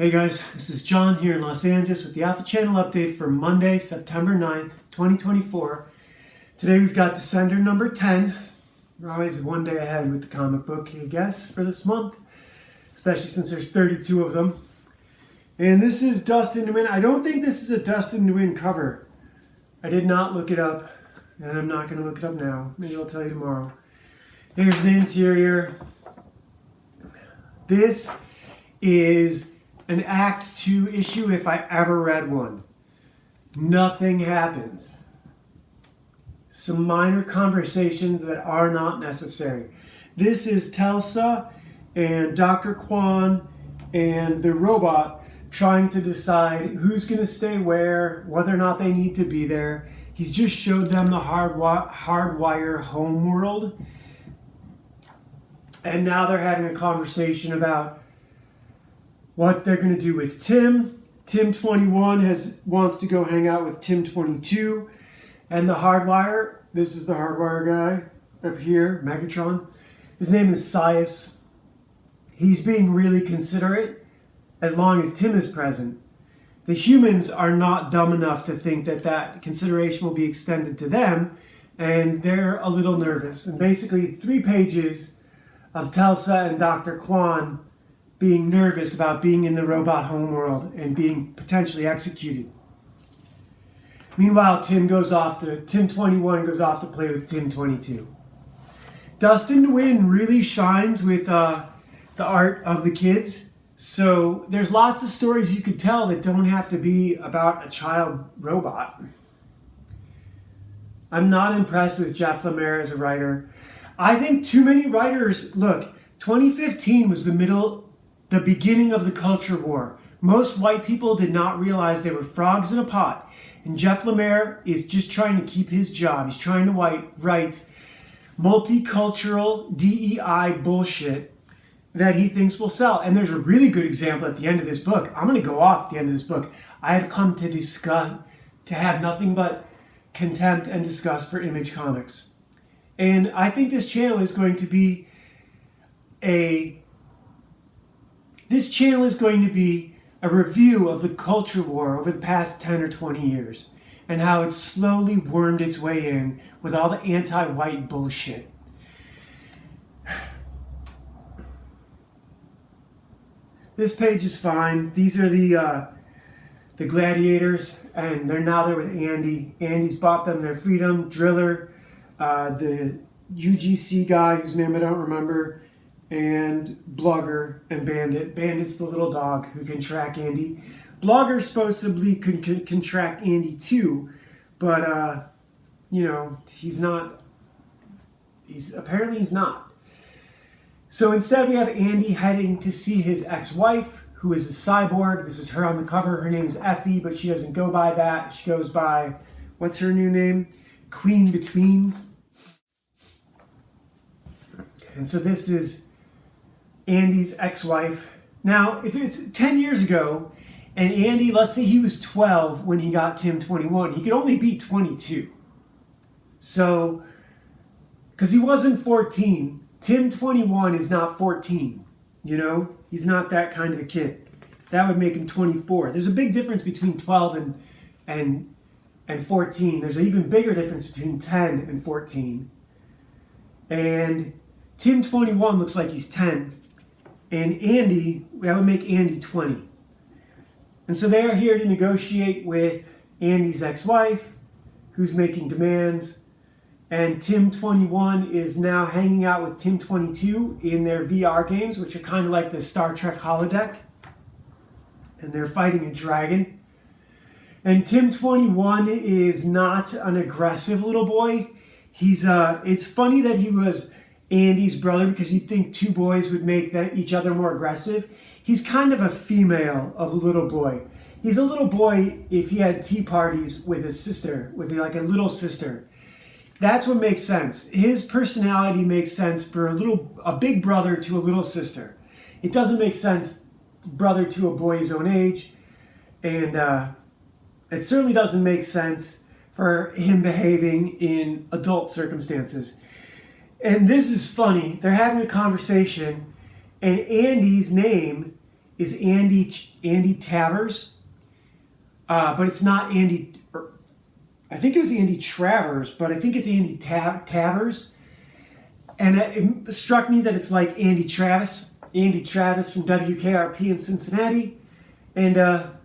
Hey guys, this is John here in Los Angeles with the Alpha Channel update for Monday, September 9th, 2024. Today we've got Descender number 10. We're always one day ahead with the comic book, I guess, for this month, especially since there's 32 of them. And this is Dust into Wind. I don't think this is a Dust into Wind cover. I did not look it up, and I'm not going to look it up now. Maybe I'll tell you tomorrow. Here's the interior. This is an Act 2 issue if I ever read one. Nothing happens. Some minor conversations that are not necessary. This is Telsa and Dr. Kwan and the robot trying to decide who's going to stay where, whether or not they need to be there. He's just showed them the hardwire home world. And now they're having a conversation about what they're going to do with Tim. Tim 21 wants to go hang out with Tim 22. And the Hardwire, this is the Hardwire guy up here, Megatron. His name is Sias. He's being really considerate as long as Tim is present. The humans are not dumb enough to think that that consideration will be extended to them. And they're a little nervous. And basically 3 pages of Telsa and Dr. Kwan being nervous about being in the robot homeworld and being potentially executed. Meanwhile, Tim 21 goes off to play with Tim 22. Dust in the Wind really shines with the art of the kids. So there's lots of stories you could tell that don't have to be about a child robot. I'm not impressed with Jeff Lemire as a writer. I think too many writers, look, 2015 was the beginning of the culture war. Most white people did not realize they were frogs in a pot. And Jeff Lemire is just trying to keep his job. He's trying to write multicultural DEI bullshit that he thinks will sell. And there's a really good example at the end of this book. I'm going to go off at the end of this book. I have come to have nothing but contempt and disgust for Image Comics. And I think this channel is going to be a review of the culture war over the past 10 or 20 years and how it's slowly wormed its way in with all the anti-white bullshit. This page is fine. These are the gladiators, and they're now there with Andy. Andy's bought them their freedom. Driller, the UGC guy whose name I don't remember, and Blogger and Bandit. Bandit's the little dog who can track Andy. Blogger supposedly can track Andy too, but he's not. He's not. So instead we have Andy heading to see his ex-wife, who is a cyborg. This is her on the cover. Her name is Effie, but she doesn't go by that. She goes by, what's her new name? Queen Between. And so this is Andy's ex-wife. Now, if it's 10 years ago, and Andy, let's say he was 12 when he got Tim 21, he could only be 22. So, because he wasn't 14, Tim 21 is not 14, He's not that kind of a kid. That would make him 24. There's a big difference between 12 and 14. There's an even bigger difference between 10 and 14. And Tim 21 looks like he's 10. And Andy, that would make Andy 20. And so they are here to negotiate with Andy's ex-wife, who's making demands. And Tim 21 is now hanging out with Tim 22 in their VR games, which are kind of like the Star Trek holodeck. And they're fighting a dragon. And Tim 21 is not an aggressive little boy. It's funny that he was Andy's brother, because you'd think 2 boys would make each other more aggressive. He's kind of a female of a little boy. He's a little boy if he had tea parties with his sister, with like a little sister. That's what makes sense. His personality makes sense for a big brother to a little sister. It doesn't make sense brother to a boy his own age, and it certainly doesn't make sense for him behaving in adult circumstances. And this is funny. They're having a conversation, and Andy's name is Andy Tavers, but it's not Andy. I think it was Andy Travers, but I think it's Andy Tavers. And it struck me that it's like Andy Travis from WKRP in Cincinnati. And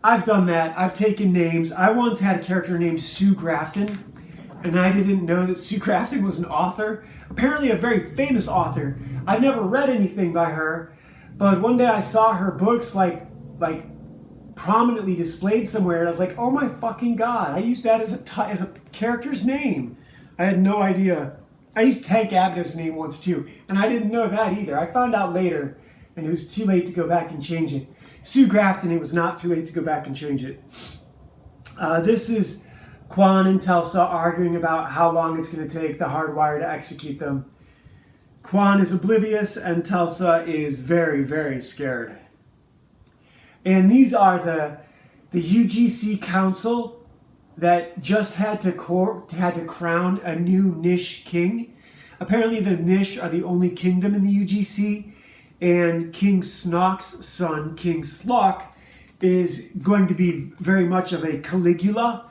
I've done that. I've taken names. I once had a character named Sue Grafton, and I didn't know that Sue Grafton was an author. Apparently a very famous author. I've never read anything by her, but one day I saw her books like prominently displayed somewhere, and I was like, oh my fucking god, I used that as a character's name. I had no idea. I used Tank Abbott as a name once too, and I didn't know that either. I found out later, and it was too late to go back and change it. Sue Grafton, it was not too late to go back and change it. This is Quan and Telsa arguing about how long it's going to take the Hardwire to execute them. Quan is oblivious, and Telsa is very, very scared. And these are the UGC Council that just had to crown a new Nish king. Apparently the Nish are the only kingdom in the UGC, and King Snock's son, King Slock, is going to be very much of a Caligula,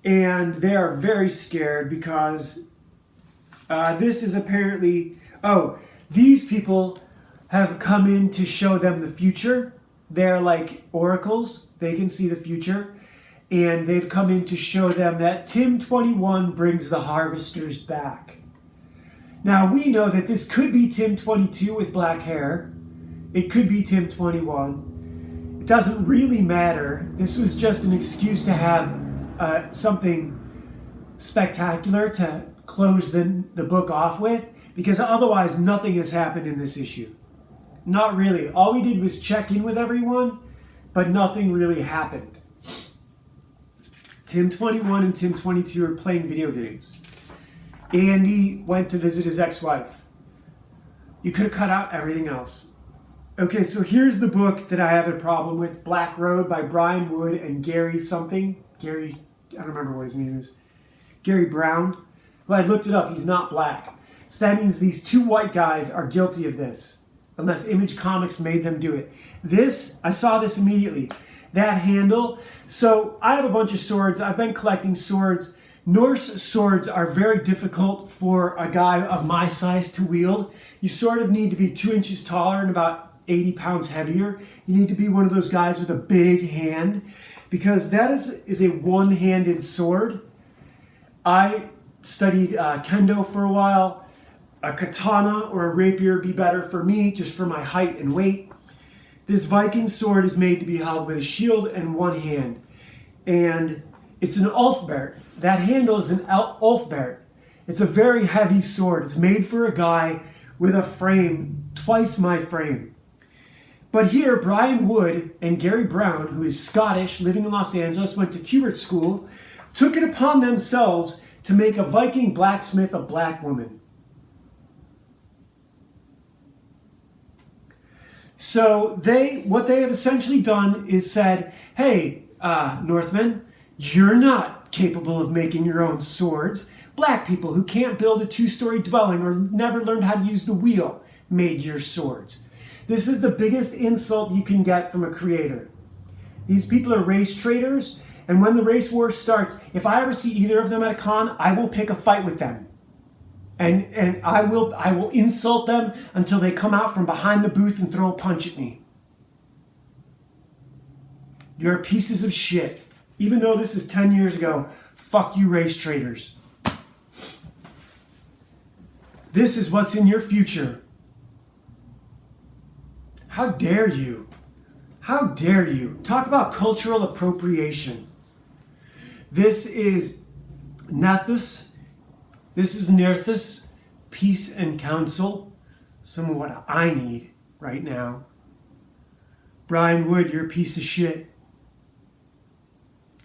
and they are very scared because this is apparently... Oh, these people have come in to show them the future. They're like oracles. They can see the future. And they've come in to show them that Tim 21 brings the harvesters back. Now, we know that this could be Tim 22 with black hair. It could be Tim 21. It doesn't really matter. This was just an excuse to have something spectacular to close the book off with, because otherwise nothing has happened in this issue. Not really. All we did was check in with everyone, but nothing really happened. Tim 21 and Tim 22 are playing video games. Andy went to visit his ex-wife. You could have cut out everything else. Okay, so here's the book that I have a problem with. Black Road by Brian Wood and Gary something. Gary, I don't remember what his name is. Gary Brown. Well, I looked it up. He's not black. So that means these two white guys are guilty of this, unless Image Comics made them do it. This, I saw this immediately. That handle. So I have a bunch of swords. I've been collecting swords. Norse swords are very difficult for a guy of my size to wield. You sort of need to be 2 inches taller and about 80 pounds heavier. You need to be one of those guys with a big hand, because that is a one-handed sword. I studied kendo for a while. A katana or a rapier would be better for me, just for my height and weight. This Viking sword is made to be held with a shield and one hand. And it's an Ulfbert. That handle is an Ulfbert. It's a very heavy sword. It's made for a guy with a frame twice my frame. But here, Brian Wood and Gary Brown, who is Scottish, living in Los Angeles, went to Kubert School, took it upon themselves to make a Viking blacksmith a black woman. So what they have essentially done is said, hey, Northmen, you're not capable of making your own swords. Black people who can't build a 2-story dwelling or never learned how to use the wheel made your swords. This is the biggest insult you can get from a creator. These people are race traitors, and when the race war starts, if I ever see either of them at a con, I will pick a fight with them. And I will insult them until they come out from behind the booth and throw a punch at me. You're pieces of shit. Even though this is 10 years ago, fuck you, race traitors. This is what's in your future. How dare you? How dare you? Talk about cultural appropriation. This is Nathus. This is Nerthus, peace and counsel. Some of what I need right now. Brian Wood, you're a piece of shit.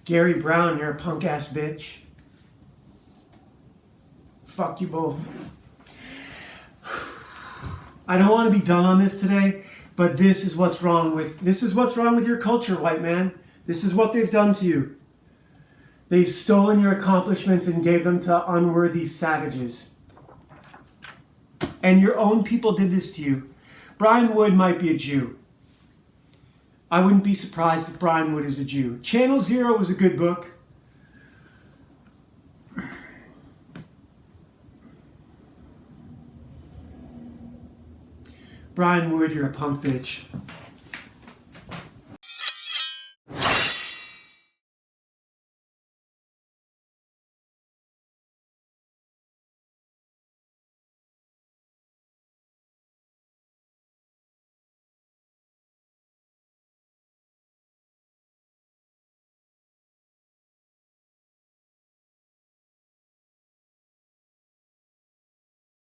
Gary Brown, you're a punk ass bitch. Fuck you both. I don't want to be done on this today, but this is what's wrong with your culture, white man. This is what they've done to you. They've stolen your accomplishments and gave them to unworthy savages. And your own people did this to you. Brian Wood might be a Jew. I wouldn't be surprised if Brian Wood is a Jew. Channel Zero was a good book. Brian Wood, you're a punk bitch.